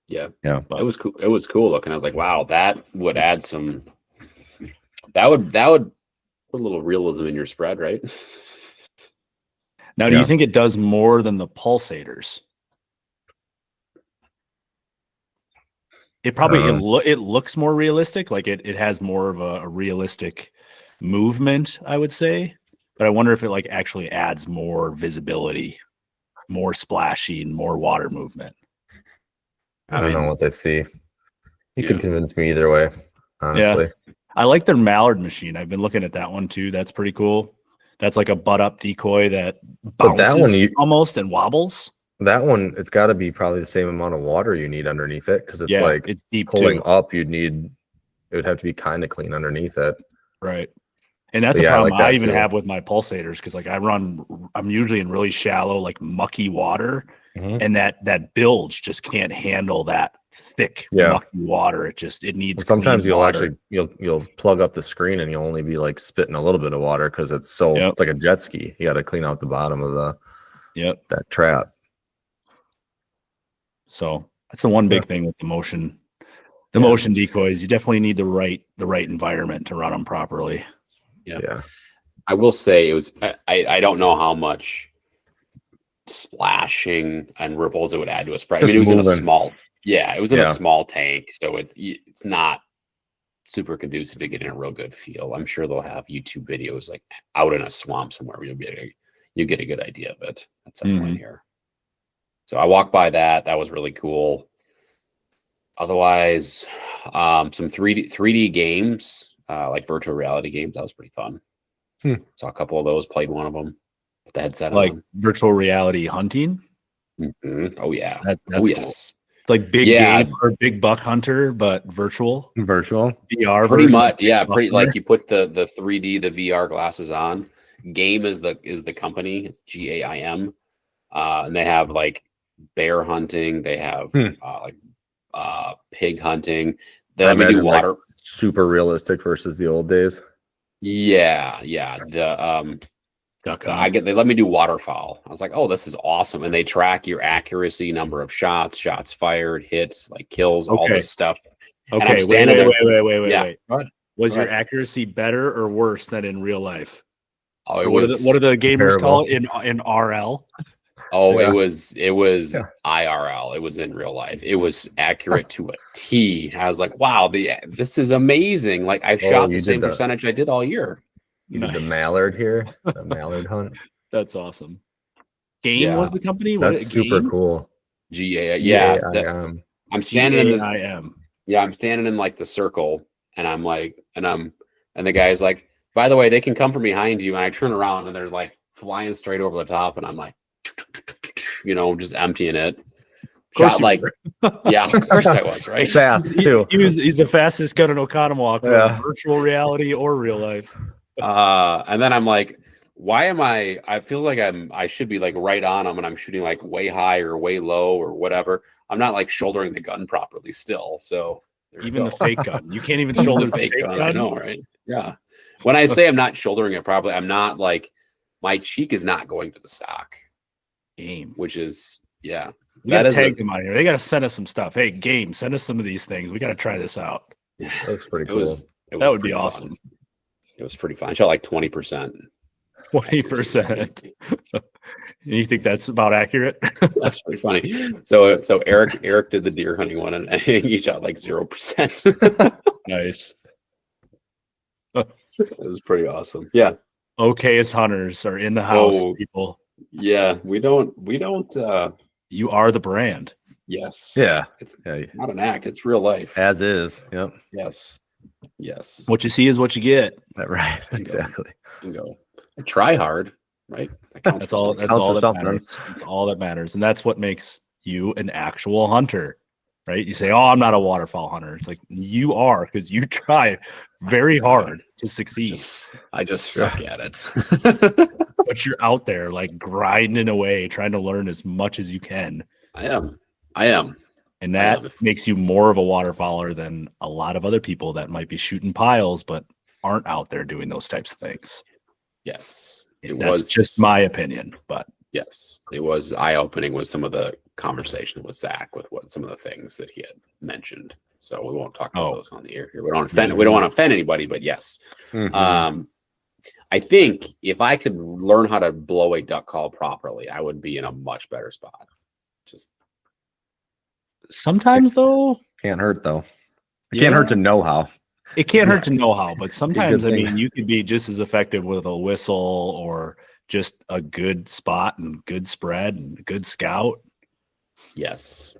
Yeah. But It was cool. It was cool looking. I was like, wow, that would add some. That would put a little realism in your spread, right? Now, do you think it does more than the pulsators? It probably it looks more realistic. Like it has more of a realistic movement, I would say. But I wonder if it like actually adds more visibility, more splashing, more water movement. I don't know what they see. You could convince me either way, honestly. Yeah. I like their mallard machine. I've been looking at that one too. That's pretty cool. That's like a butt-up decoy that bounces almost and wobbles. That one, it's got to be probably the same amount of water you need underneath it because it's like it's deep pulling too. up. It would have to be kind of clean underneath it. Right. And that's a problem I even have with my pulsators because like I'm usually in really shallow, like mucky water. And that bilge just can't handle that thick mucky water. It needs. Sometimes you'll water. you'll plug up the screen and you'll only be like spitting a little bit of water because it's it's like a jet ski. You got to clean out the bottom of that trap. So that's the one big thing with the motion decoys. You definitely need the right environment to run them properly. Yeah. I will say it was. I don't know how much splashing and ripples it would add to a spread. I mean, it was in a small. Yeah, it was in a small tank, so it's not super conducive to getting a real good feel. I'm sure they'll have YouTube videos like out in a swamp somewhere where you'll be able to you get a good idea of it at some point here. So I walked by that. That was really cool. Otherwise, some 3D games, like virtual reality games. That was pretty fun. Saw a couple of those. Played one of them. Put the headset like on. virtual reality hunting. Oh yeah. That's cool. Yes. Like big game or big buck hunter, but virtual VR. Pretty much. Yeah. Pretty like you put the 3D, the VR glasses on. Game is the company. It's GAIM. And they have like bear hunting. They have pig hunting. They let me do water. Like, super realistic versus the old days. Yeah. The they let me do waterfowl. I was like, oh, this is awesome. And they track your accuracy, number of shots fired, hits, like kills, all this stuff. Okay, wait. Was your accuracy better or worse than in real life? Oh, it what was. What do the gamers call it in RL? Oh, it was IRL. It was in real life. It was accurate to a T. I was like, wow, this is amazing. Like I shot the same percentage I did all year. You did the mallard here, the mallard hunt. That's awesome. Game was the company. That's super cool. GAIM. I'm standing in I'm standing in like the circle, and I'm like, and the guy's like, by the way, they can come from behind you, and I turn around and they're like flying straight over the top, and I'm like, just emptying it. Shot like, yeah, of course I was, right? Fast too. He's the fastest gun in Oconomowoc, virtual reality or real life. And then I'm like, why am I feel like I should be like right on them, and I'm shooting like way high or way low or whatever. I'm not like shouldering the gun properly still. So even the fake gun, you can't even shoulder the fake gun. I know, right? Yeah. When I say I'm not shouldering it properly, I'm not like my cheek is not going to the stock. Game, which is we gotta tag them out here. They gotta send us some stuff. Hey, game, send us some of these things. We gotta try this out. That looks pretty cool. That would be awesome. Fun. It was pretty fun. I shot like 20%. 20%. You think that's about accurate? That's pretty funny. So Eric did the deer hunting one, and he shot like 0%. Nice. It was pretty awesome. Yeah. Okayest hunters are in the house, people. Yeah, we don't. You are the brand. Yes. Yeah. It's not an act. It's real life. As is. Yep. Yes. What you see is what you get. Right. Exactly. Bingo. Try hard, right? That's all that matters. That's all that matters. And that's what makes you an actual hunter, right? You say, oh, I'm not a waterfowl hunter. It's like you are, because you try very hard to succeed. I just suck at it. But you're out there like grinding away, trying to learn as much as you can. I am. And that makes you more of a waterfowler than a lot of other people that might be shooting piles, but aren't out there doing those types of things. Yes. That's just my opinion, but yes, it was eye-opening with some of the conversation with Zach, with some of the things that he had mentioned. So we won't talk about those on the air here. We don't want to offend anybody, but yes. I think if I could learn how to blow a duck call properly, I would be in a much better spot. Just sometimes though, can't hurt though. It can't hurt to know how. It can't hurt to know how, but sometimes you could be just as effective with a whistle or just a good spot and good spread and good scout. Yes,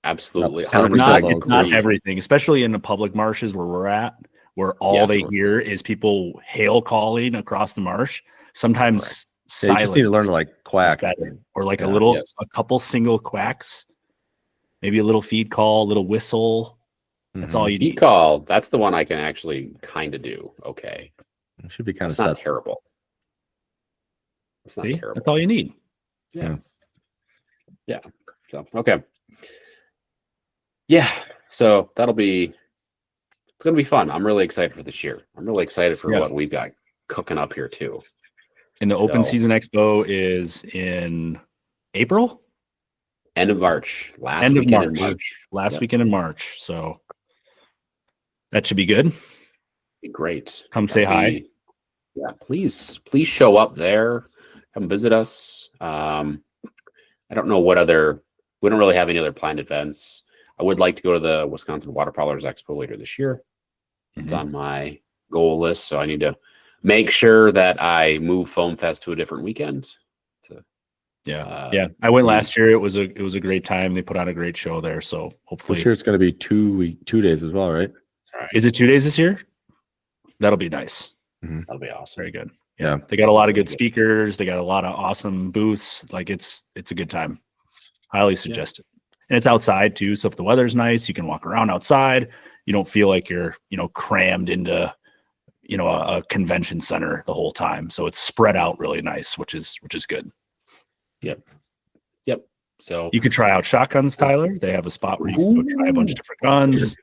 absolutely. It's not everything, especially in the public marshes where we're at, where all they hear is people hail calling across the marsh. Sometimes silence. You just need to learn to like quack or like a couple single quacks, maybe a little feed call, a little whistle. That's all you need. Feed call. That's the one I can actually kind of do. Okay, it should be kind of not terrible. It's not terrible. That's all you need. Yeah. So okay. Yeah. So it's gonna be fun. I'm really excited for this year. I'm really excited for what we've got cooking up here too. And the Open Season Expo is in April? End of March. Last weekend in March. So that should be good. Be great. Come say hi. Yeah, please show up there. Come visit us. I don't know we don't really have any other planned events. I would like to go to the Wisconsin Waterfowlers Expo later this year. It's on my goal list, so I need to make sure that I move Foam Fest to a different weekend. Yeah. I went last year. It was a great time. They put on a great show there. So hopefully this year it's going to be 2 days as well, right? Right. Is it 2 days this year? That'll be nice. That'll be awesome. Very good. Yeah. They got a lot of good speakers. They got a lot of awesome booths. Like it's a good time. Highly suggest it. And it's outside too. So if the weather's nice, you can walk around outside. You don't feel like you're, crammed into, a convention center the whole time. So it's spread out really nice, which is good. Yep. So you could try out shotguns, Tyler. They have a spot where you can go try a bunch of different guns.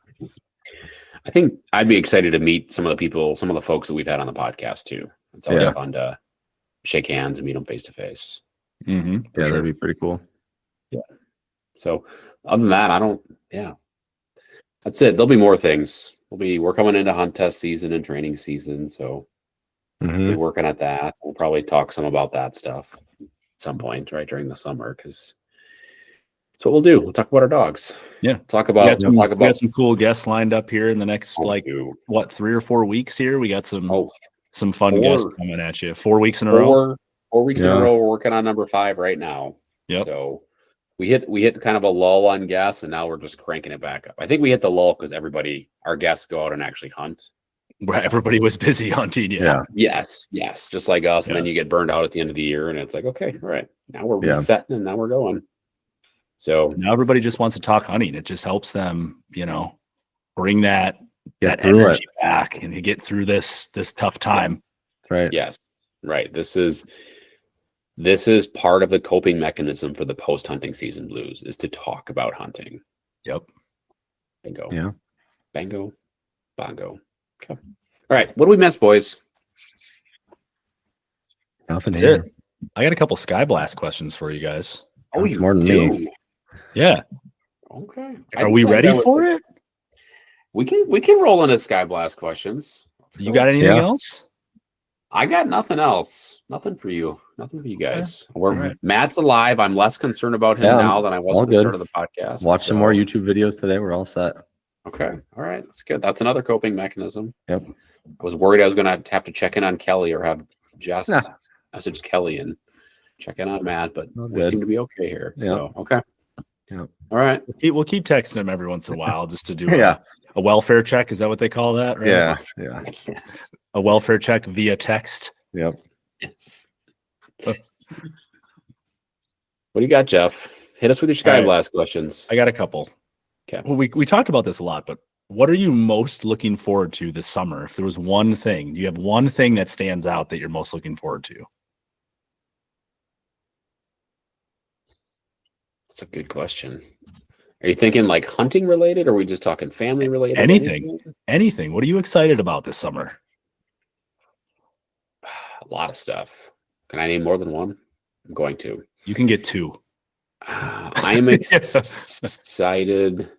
I think I'd be excited to meet some of the folks that we've had on the podcast too. It's always fun to shake hands and meet them face to face. Yeah, that'd be pretty cool. Yeah. So other than that, that's it. There'll be more things. We're coming into hunt test season and training season. So we'll be working at that. We'll probably talk some about that stuff at some point, right, during the summer, because that's what we'll do. We'll talk about our dogs. Yeah. We got some cool guests lined up here in the next 3 or 4 weeks here. We got some fun guests coming at you. 4 weeks in a row. 4 weeks in a row. We're working on number 5 right now. Yep. So we hit kind of a lull on guests, and now we're just cranking it back up. I think we hit the lull because our guests go out and actually hunt. Right. Everybody was busy hunting. Yeah. Yes. Just like us. And then you get burned out at the end of the year, and it's like, okay, all right, now we're resetting and now we're going. So now everybody just wants to talk hunting. It just helps them, bring that energy back and get through this tough time. Right. Yes. Right. This is part of the coping mechanism for the post-hunting season blues, is to talk about hunting. Yep. Bingo. Yeah. Bango. Bongo. Okay. All right. What do we miss, boys? Nothing That's here. it. I got a couple Sky Blast questions for you guys. Oh, it's more than me. Yeah. Okay. Are we ready for it? We can roll into Sky Blast questions. You got anything else? I got nothing else. Nothing for you. Nothing for you guys. Right. Matt's alive. I'm less concerned about him now than I was at the start of the podcast. Watch some more YouTube videos today. We're all set. Okay. All right. That's good. That's another coping mechanism. Yep. I was worried I was going to have to check in on Kelly or have Jess message Kelly and check in on Matt, but we seem to be okay here. Yeah. So, okay. Yeah. All right. We'll keep texting him every once in a while just to do a welfare check. Is that what they call that? Right? Yeah. Yes. A welfare check via text. Yep. Yes. What do you got, Jeff? Hit us with your Sky Blast questions. I got a couple. Okay. Well, we talked about this a lot, but what are you most looking forward to this summer? If there was one thing, you have one thing that stands out that you're most looking forward to? That's a good question. Are you thinking like hunting related, or are we just talking family related? Anything. What are you excited about this summer? A lot of stuff. Can I name more than one? I'm going to. You can get 2. I'm excited.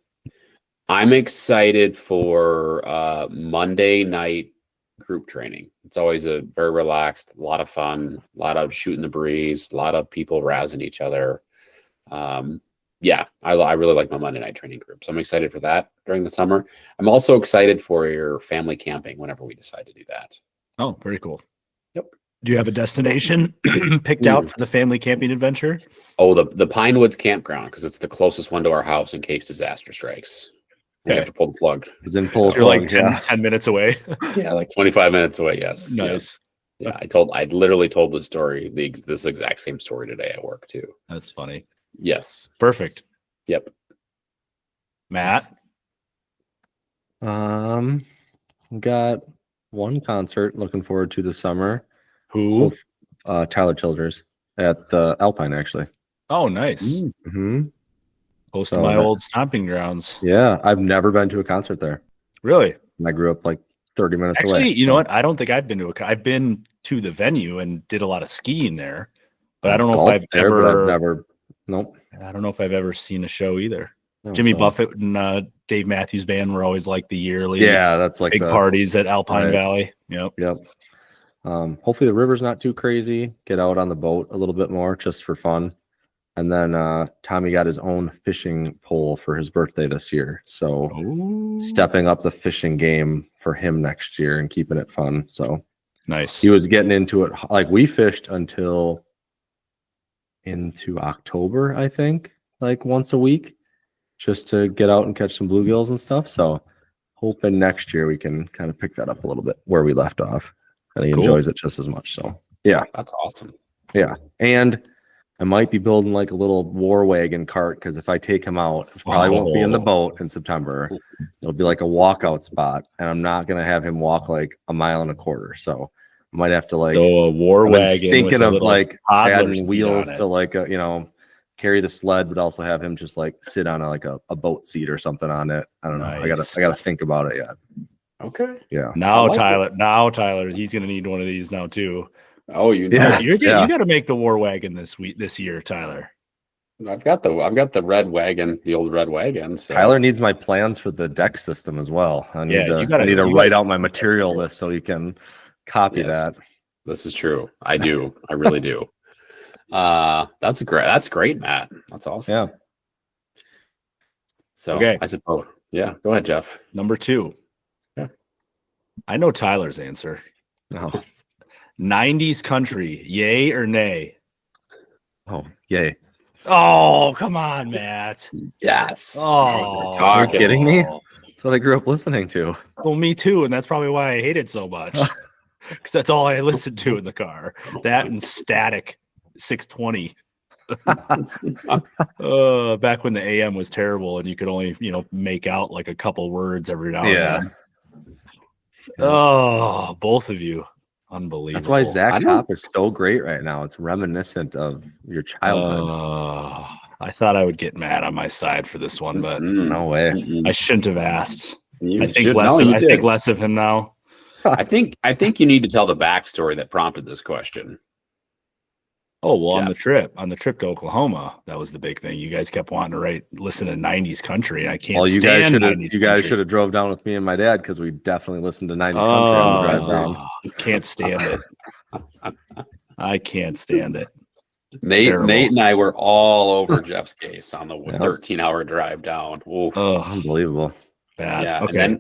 I'm excited for Monday night group training. It's always a very relaxed, a lot of fun, a lot of shooting the breeze, a lot of people razzing each other. I really like my Monday night training group. So I'm excited for that during the summer. I'm also excited for your family camping whenever we decide to do that. Oh, very cool. Yep. Do you have a destination picked out for the family camping adventure? Oh, the Pine Woods campground, because it's the closest one to our house in case disaster strikes. We have to pull the plug. You're like 10 minutes away. Yeah, like 25 minutes away. Yes. Nice. Yes. Yeah, I literally told the story, this exact same story today at work too. That's funny. Yes. Perfect. Yep. Matt? Got one concert looking forward to this summer. Who? Tyler Childers at the Alpine, actually. Oh, nice. Mm-hmm. Close to my old stomping grounds. Yeah, I've never been to a concert there. Really? I grew up like 30 minutes away. Actually, you know what? I don't think I've been to I've been to the venue and did a lot of skiing there, but I don't know if I've never. Nope. I don't know if I've ever seen a show either. No, Jimmy Buffett and Dave Matthews Band were always like the yearly that's like big parties at Alpine Valley. Yep. Hopefully the river's not too crazy. Get out on the boat a little bit more just for fun. And then Tommy got his own fishing pole for his birthday this year. So stepping up the fishing game for him next year and keeping it fun. So nice. He was getting into it. Like we fished until into October, I think, like once a week, just to get out and catch some bluegills and stuff. So hoping next year we can kind of pick that up a little bit where we left off, and he enjoys it just as much. So yeah, that's awesome. Yeah, and I might be building like a little war wagon cart, because if I take him out, it probably won't be in the boat in September. It'll be like a walkout spot, and I'm not gonna have him walk like a mile and a quarter. So I might have to like a war wagon. Thinking of like adding seat wheels on it. to like a, carry the sled, but also have him just like sit on a boat seat or something on it. I don't know. I gotta think about it yet. Okay. Yeah. Now Tyler, he's gonna need one of these now too. Oh, you got to make the war wagon this year, Tyler. I've got the red wagon, the old red wagon. So. Tyler needs my plans for the deck system as well. I need to write out my material list so you can copy that. This is true. I do. I really do. That's great, Matt. That's awesome. Yeah. So I suppose. Yeah. Go ahead, Jeff. Number 2. Yeah. I know Tyler's answer. No. 90s country, yay or nay? Oh, yay. Oh, come on, Matt. Yes. Oh, are you kidding me? That's what I grew up listening to. Well, me too, and that's probably why I hate it so much. Because that's all I listened to in the car. That and Static 620. Back when the AM was terrible and you could only, make out like a couple words every now and then. Oh, both of you. Unbelievable. That's why Zach Top is so great right now. It's reminiscent of your childhood. I thought I would get Matt on my side for this one, but no way. I shouldn't have asked. I think less of him now. I think you need to tell the backstory that prompted this question. Oh, well, on the trip to Oklahoma, that was the big thing. You guys kept wanting to listen to 90s country, and I can't stand 90s country. You guys should have drove down with me and my dad, because we definitely listened to 90s country on the drive down. I can't stand it. I can't stand it. Nate and I were all over Jeff's case on the 13-hour drive down. Oh, unbelievable. Bad. Yeah, okay.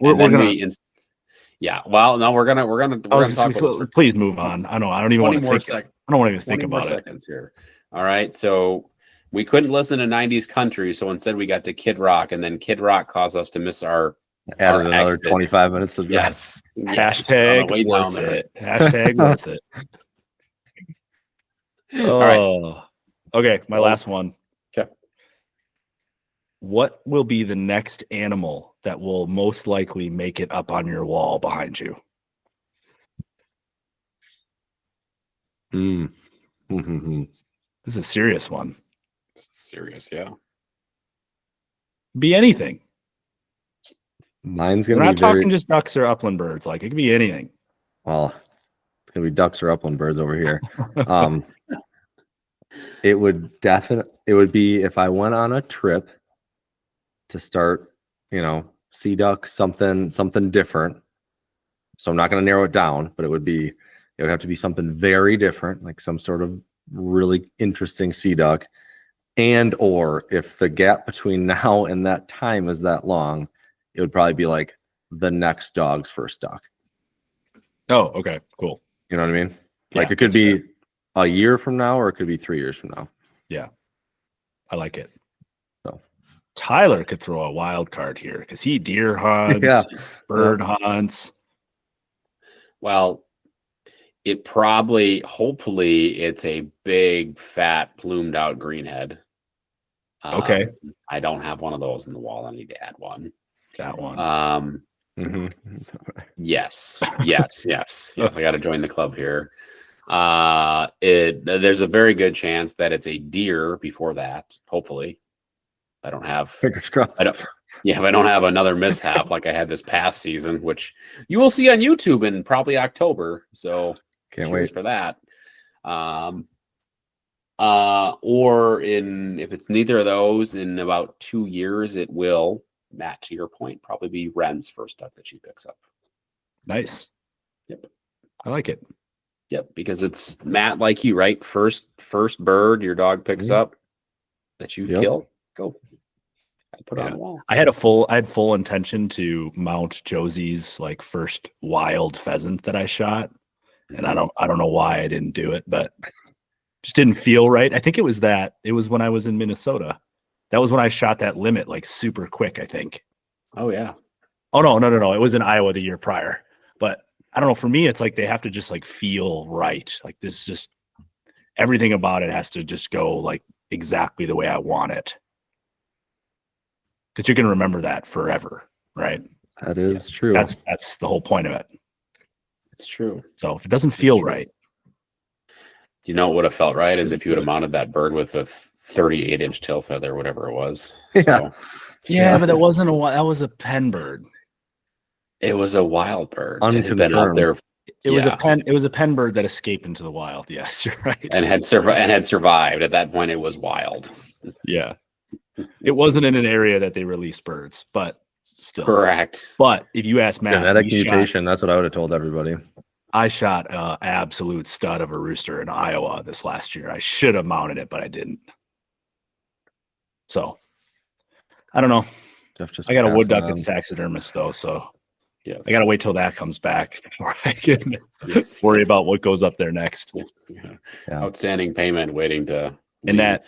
Well, no, we're gonna talk about please move on. I don't even want to think. I don't want to even think about it. Seconds here. All right. So we couldn't listen to 90s country, so instead we got to Kid Rock, and then Kid Rock caused us to miss our another exit. 25 minutes of drive. Yes. Hashtag worth it. Hashtag worth it. All right. Okay, my last one. Okay. What will be the next animal that will most likely make it up on your wall behind you? This is a serious one. Serious, yeah. Be anything. Mine's gonna We're be not talking just ducks or upland birds. Like, it could be anything. Well, it's gonna be ducks or upland birds over here. It would be if I went on a trip to start, sea duck, something different. So I'm not going to narrow it down, but it would have to be something very different, like some sort of really interesting sea duck. And or if the gap between now and that time is that long, it would probably be like the next dog's first duck. Oh, okay, cool. You know what I mean? Like, it could be a year from now, or it could be 3 years from now. Yeah, I like it. So Tyler could throw a wild card here because he deer hunts, bird hunts. Well, hopefully it's a big, fat, plumed out greenhead. Okay. I don't have one of those in the wall. I need to add one. That one. Yes. I got to join the club here. There's a very good chance that it's a deer before that. Hopefully, I don't have fingers crossed. If I don't have another mishap like I had this past season, which you will see on YouTube in probably October. So can't wait for that. If it's neither of those, in about 2 years, it will, Matt, to your point, probably be Ren's first duck that she picks up. Nice. Yep. I like it. Yep, because it's Matt, like you, right? First bird your dog picks up that you kill, go. I put it on the wall. I had full intention to mount Josie's like first wild pheasant that I shot, and I don't know why I didn't do it, but Just didn't feel right. I think it was when I was in Minnesota. That was when I shot that limit like super quick, I think. Oh yeah. Oh no. It was in Iowa the year prior. But I don't know. For me, it's like they have to just like feel right. Like this, just everything about it has to just go like exactly the way I want it. Because you're gonna remember that forever, right? That is true. That's the whole point of it. It's true. So if it doesn't feel right, you know what would have felt right is if you would have mounted that bird with a 38-inch tail feather, whatever it was. So, yeah, but that wasn't that was a pen bird. It was a wild bird. It had Unconfirmed. been out there. It was a pen. It was a pen bird that escaped into the wild. Yes, you're right. And had survived. At that point, it was wild. Yeah, it wasn't in an area that they released birds, but still correct. But if you ask Matt, genetic mutation. That's what I would have told everybody. I shot an absolute stud of a rooster in Iowa this last year. I should have mounted it, but I didn't. So I don't know. I got a wood duck and taxidermist though, so yes. I got to wait till that comes back before I can worry about what goes up there next. Yeah. Outstanding payment waiting to. And that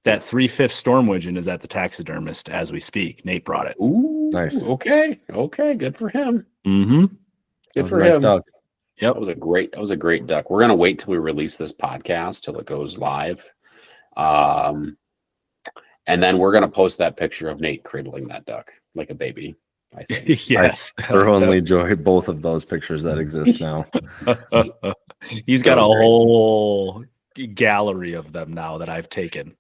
3/5 storm widgeon is at the taxidermist as we speak. Nate brought it. Ooh, nice. Okay, good for him. Mm-hmm. Good for him. Duck. Yep. That was a great duck. We're gonna wait till we release this podcast till it goes live. And then we're gonna post that picture of Nate cradling that duck like a baby. I think. Yes. I thoroughly enjoy both of those pictures that exist now. He's got a whole gallery of them now that I've taken.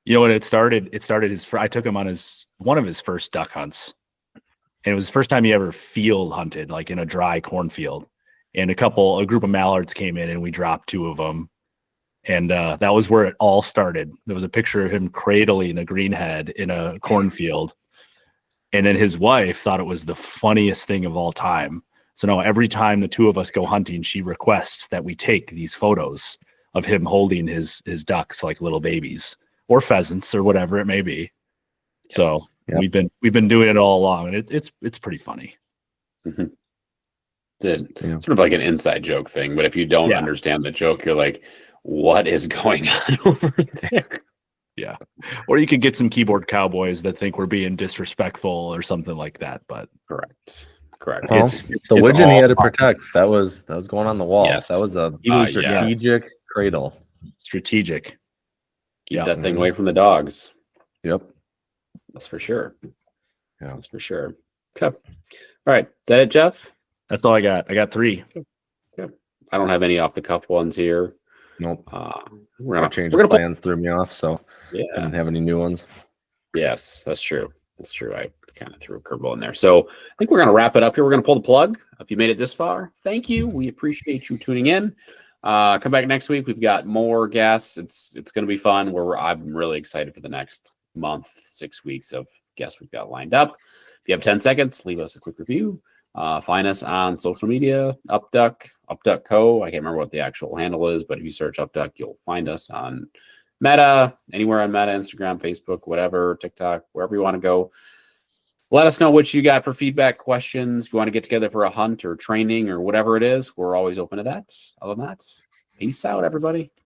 You know when it started? I took him on one of his first duck hunts, and it was the first time he ever field hunted, like in a dry cornfield. And a group of mallards came in, and we dropped 2 of them. And that was where it all started. There was a picture of him cradling a greenhead in a cornfield. And then his wife thought it was the funniest thing of all time. So now every time the 2 of us go hunting, she requests that we take these photos of him holding his ducks like little babies or pheasants or whatever it may be. Yes. So we've been doing it all along, and it's pretty funny. Mm-hmm. Sort of like an inside joke thing, but if you don't understand the joke, you're like, what is going on over there? Yeah. Or you could get some keyboard cowboys that think we're being disrespectful or something like that. But correct. Well, it's the widgeon he had to protect. That was going on the wall. Yes. That was a strategic cradle. Strategic. Keep that thing away from the dogs. Yep. That's for sure. Yeah, that's for sure. Okay. All right. Is that it, Jeff? That's all I got. I got 3. Okay. I don't have any off the cuff ones here. Nope. We're gonna plans threw me off, so I didn't have any new ones. Yes, that's true. That's true. I kind of threw a curveball in there. So I think we're gonna wrap it up here. We're gonna pull the plug. If you made it this far, thank you. We appreciate you tuning in. Come back next week. We've got more guests. It's gonna be fun. I'm really excited for the next month, 6 weeks of guests we've got lined up. If you have 10 seconds, leave us a quick review. Find us on social media, Upduck Co. I can't remember what the actual handle is, but if you search Upduck, you'll find us on Meta, anywhere on Meta, Instagram, Facebook, whatever, TikTok, wherever you want to go. Let us know what you got for feedback, questions. If you want to get together for a hunt or training or whatever it is, we're always open to that. Other than that, peace out, everybody.